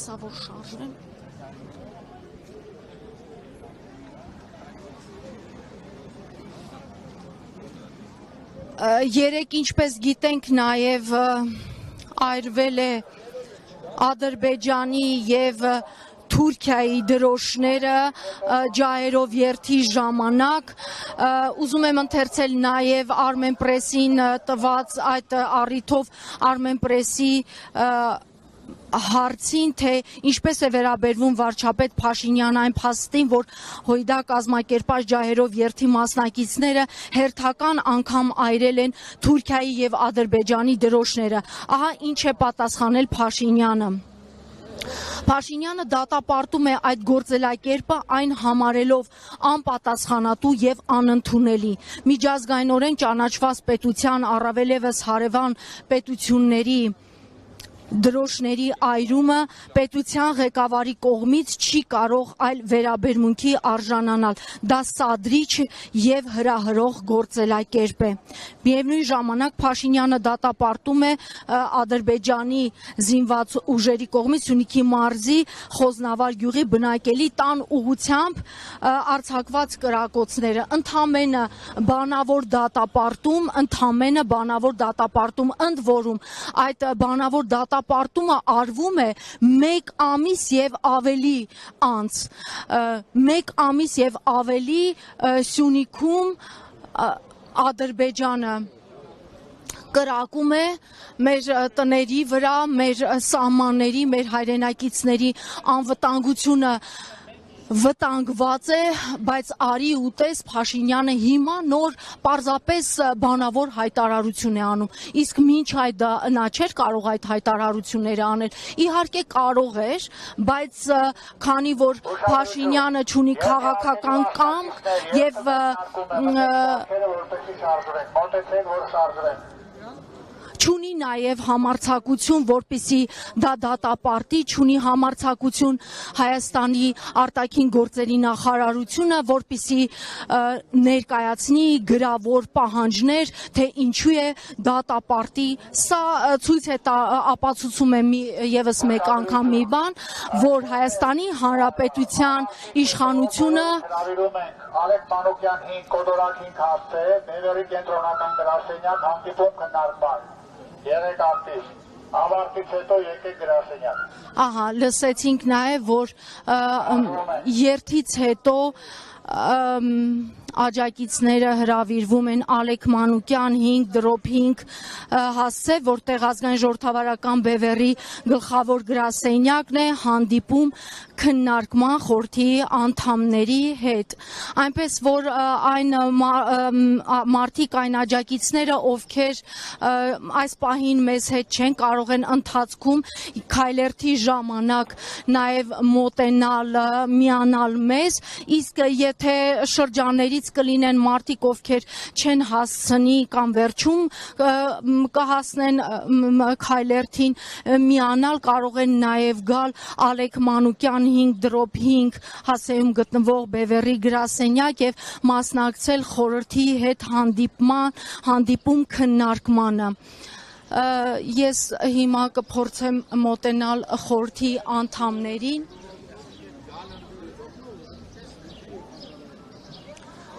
Սա որ շարժվեն։ Երեք ինչպես գիտենք նաև այրվել է Ադրբեջանի եւ Թուրքիայի դրոշները ջահերով երթի ժամանակ ուզում եմ ընթերցել նաև Armenpress-ին տված այդ առիթով Armenpress-ի հարցին, թե ինչպես է վերաբերվում վարչապետ Փաշինյանը այն փաստին, որ հույդա կազմակերպած ջահերով երթի մասնակիցները հերթական անգամ այրել են Թուրքիայի եւ Ադրբեջանի դրոշները։ Ահա ինչ է պատասխանել Փաշինյանը։ Փաշինյանը դատապարտում է այդ գործելակերպը, այն համարելով անպատասխանատու եւ անընդունելի։ Միջազգայինորեն ճանաչված պետության, առավելևս հարևան պետությունների դրոշների այրումը պետության ղեկավարի կողմից չի կարող այլ վերաբերմունքի արժանանալ։ Դա սադրիչ եւ հրահրող գործելակերպ է։ Միևնույն ժամանակ Փաշինյանը դատապարտում է Ադրբեջանի զինված ուժերի կողմից Սյունիքի մարզի Խոզնավար գյուղի բնակելի տան ուղությամբ արձակված կրակոցները։ Ընդամենը բանավոր դատապարտում, ընդ որում այդ բանավոր դատապարտումը արվում է 1 ամիս եւ ավելի անց, 1 ամիս եւ ավելի Սյունիքում Ադրբեջանը կրակում է մեր տների վրա, մեր սահմանների, մեր հայրենակիցների անվտանգությունը վտանգված է, բայց արի ուտես Փաշինյանը հիմա նոր պարզապես բանավոր հայտարարություն է անում։ Իսկ մինչ այդ նա չէր կարող այդ հայտարարությունները անել։ Իհարկե կարող էր, բայց քանի որ Փաշինյանը չունի քաղաքական կամք եւ չունի նաև համարձակություն, որպեսզի դա դատապարտի, չունի համարձակություն Հայաստանի արտաքին գործերի նախարարությունը, որպեսզի ներկայացնի գրավոր պահանջներ, թե ինչու է դատապարտի։ Սա ցույց է ապացուցում է եւս մեկ անգամ մի բան, որ Հայաստանի Հանրապետության իշխանությունը Ալեք Մանուկյան 5 կոդորակին քաղաք է, Բևերի կենտրոնական գրասենյակ հանդիպում քննարկման։ Երեք արտիվ, ավարտից հետո եկեք գրասենյակ։ Ահա, լսեցինք նաև, որ երթից հետո աջակիցները հրավիրվում են Ալեք Մանուկյան 5/5 հասցե, որտեղ ազգային ժողովրդավարական Բևերի գլխավոր գրասենյակն է, հանդիպում քննարկման խորհրդի անդամների հետ։ Այնպես որ այն մարդիկ, այն աջակիցները, ովքեր այս պահին մեզ հետ չեն, կարող են ընթացքում քայլերթի ժամանակ նաև մոտենալ, միանալ մեզ, իսկ եթե շրջանների կլինեն մարդիկ, ովքեր չեն հասցնի կամ վերջում կհասնեն քայլերթին միանալ, կարող են նաև գալ Ալեք Մանուկյան 5/5 հասցեում գտնվող Բևերի գրասենյակ եւ մասնակցել խորհրդի հետ հանդիպում քննարկմանը։ Ես հիմա կփորձեմ մոտենալ խորհրդի անդամներին։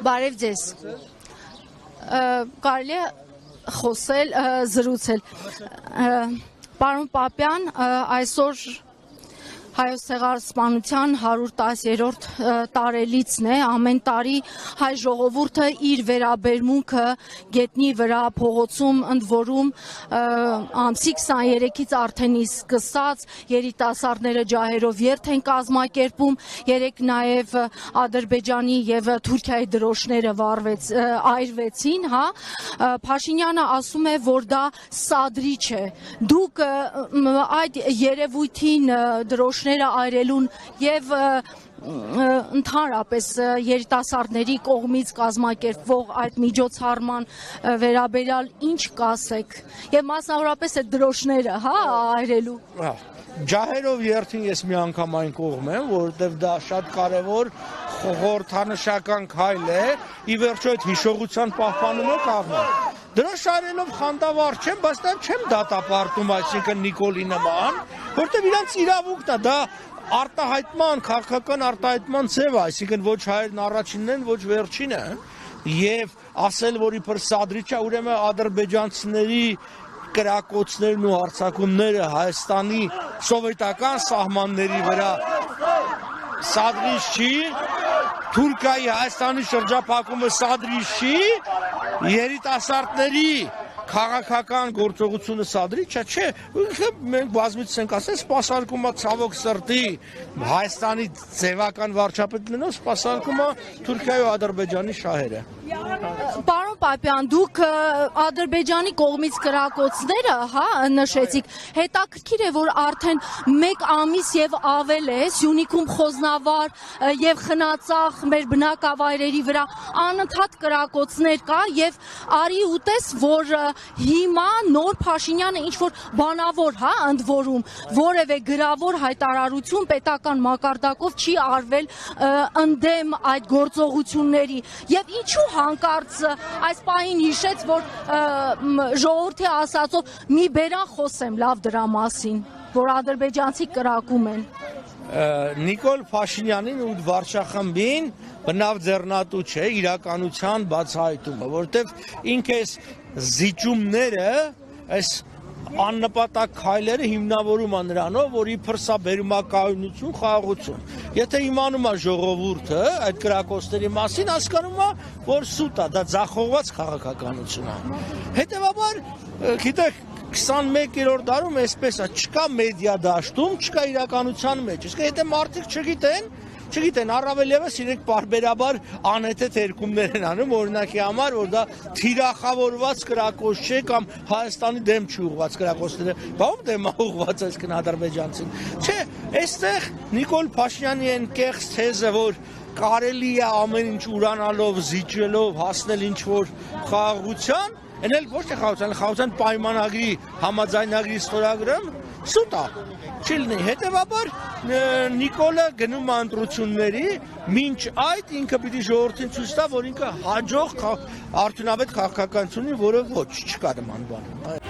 Բարև ձեզ, կարելի է խոսել, զրուցել։ Պարոն Պապյան, այսօր Հայոց ցեղասպանության 110-րդ տարելիցն է, ամեն տարի հայ ժողովուրդը իր վերաբերմունքը գետնի վրա փողոցում, ընդ որում ամսի 23-ից արդեն սկսած երիտասարդները ջահերով երթ են կազմակերպում, երեք նաև Ադրբեջանի եւ Թուրքիայի դրոշները այրվեցին, հա, Փաշինյանը ասում է, որ դա սադրիչ է։ Դուք այդ երևույթին դրոշ այրելուն եւ ընդհանրապես երիտասարդների կողմից կազմակերպվող այդ միջոցառման վերաբերյալ ինչ կասեք եւ մասնավորապես այդ դրոշները, հա, այրելու։ Ջահերով երթին ես մի անգամ այն կողմ եմ, որովհետև դա շատ կարևոր խորհրդանշական քայլ է, ի վերջո այդ հիշողության պահպանումը կաղնա։ Դրա շարելով խանդավառ չեմ, բայց դա չեմ դատապարտում, այսինքն Նիկոլի նման, որտեղ իրանց իրավունքն է, դա արտահայտման, քաղաքական արտահայտման ձև է, այսինքն ոչ հայերն առաջինն են, ոչ վերջինը, եւ ասել, որ իբր սադրիչ է, ուրեմն ադրբեջանցիների կրակոցներն ու հարձակումները Հայաստանի սովետական սահմանների վրա սադրիչ չի, Թուրքիայի Հայաստանի շրջափակումը սադրիչ չի, երիտասարդների քաղաքական գործողությունը սադրիչ չէ, մենք բազմից ենք ասել, սպասարկումը ցավոք սրտի Հայաստանի ձևական վարչապետ լինող սպասարկումը Թուրքիայի ու Ադրբեջանի շահերը։ Պարոն Պապյան, դուք Ադրբեջանի կողմից կրակոցները, հա, նշեցիք։ Հետաքրքիր է, որ արդեն 1 ամիս եւ ավել է Սյունիքում խոզնավար եւ խնածախ մեր բնակավայրերի վրա անընդհատ կրակոցներ կա եւ արի ուտես, որ հիմա նոր Փաշինյանը ինչ որ բանավոր, հա, ընդ որում որևէ գրավոր հայտարարություն պետական մակարդակով չի արվել ընդդեմ այդ գործողությունների եւ ինչու հանկարծ այս պահին հիշեց, որ ժողովրդի ասածով մի բերան խոսեմ լավ դրա մասին, որ ադրբեջանցի կրակում են։ Նիկոլ Փաշինյանին ու վարչախմբին բնավ ձեռնատու չէ իրականության բացահայտումը, որտեվ ինքը այս զիջումները, այս աննպատակ քայլերը հիմնավորում է նրանով, որ իբր սա բերումակայունություն, խաղաղություն։ Եթե իմանում է ժողովուրդը այդ կրակոցների մասին, հասկանում է, որ սուտ է, դա ձախողված քաղաքականություն է։ Հետևաբար, գիտեք, 21-րդ դարում այսպես է, չկա մեդիա դաշտում, չկա իրականության մեջ։ Իսկ եթե մարդիկ չգիտեն, առավել ևս իրենք պարբերաբար անհեթեթ երկումներ են անում, օրինակի համար, որ դա թիրախավորված կրակոց չէ կամ Հայաստանի դեմ չի ուղղված կրակոցները, բա ում դեմ է ուղղված այսքան ադրբեջանցին։ Չէ, այստեղ Նիկոլ Փաշինյանի այն կեղծ թեզը, որ կարելի է ամեն ինչ ուրանալով, զիջելով հասնել ինչ-որ խաղաղության, այն էլ ոչ թե խաղաղության պայմանագրի համաձայնագրի ստորագրում, սուտ է, չի լինի։ Հետևաբար Նիկոլը գնում է ընտրությունների, մինչ այդ ինքը պիտի ժողովրդին ցույց տա, որ ինքը հաջող արդյունավետ քաղաքականություն ունի, որը ոչ չկա նման բան։